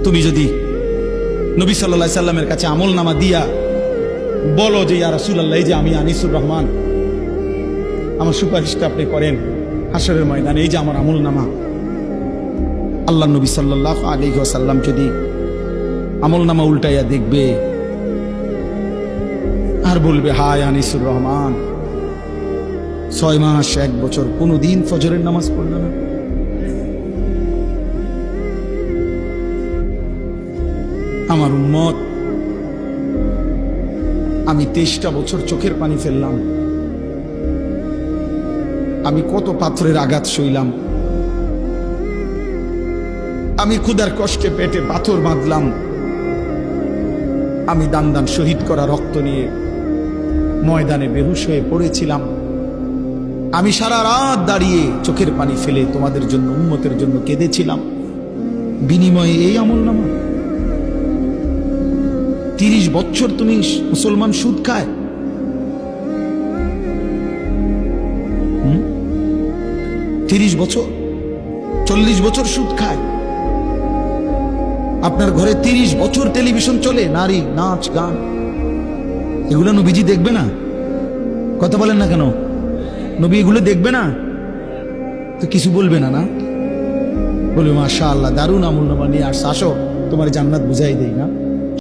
তুমি যদি নবী সাল্লাল্লাহু আলাইহি সাল্লামের কাছে আমল নামা দিয়া বলো যে ইয়া রাসূলুল্লাহ, এই যে আমি আনিসুর রহমান, আমার সুপারিশটা আপনি করেন হাসরের ময়দানে, এই যে আমার আমল নামা। আল্লাহ নবী সাল্লাল্লাহু আলাইহি ওয়াসাল্লাম যদি আমল নামা উল্টাইয়া দেখবে আর বলবে, হায় আনিসুর রহমান, 6 মাস 1 বছর কোনদিন ফজরের নামাজ পড়ল না। আমার উম্মত, আমি 23টা বছর চোখের পানি ফেললাম, আমি কত পাথরের আঘাত সইলাম, আমি ক্ষুধার কষ্টে পেটে পাথর বাঁধলাম, আমি দান দান শহীদ করা রক্ত নিয়ে ময়দানে বেহুশ হয়ে পড়েছিলাম, আমি সারা রাত দাঁড়িয়ে চোখের পানি ফেলে তোমাদের জন্য, উম্মতের জন্য কেঁদেছিলাম, বিনিময়ে এই আমল নামা। 30 বছর তুমি মুসলমান সুদ খায়, 30 বছর 40 বছর সুদ খায়, আপনার ঘরে 30 বছর টেলিভিশন চলে, নারী নাচ গান, এগুলো নবীজি দেখবে না? কথা বলেন না কেন? নবী এগুলো দেখবে না তো কিছু বলবে না? না বলবে মাশাআল্লাহ, দারুণ আমল নামা নিয়ে আসছে, আসো তোমার জান্নাত বুঝাই দেই না।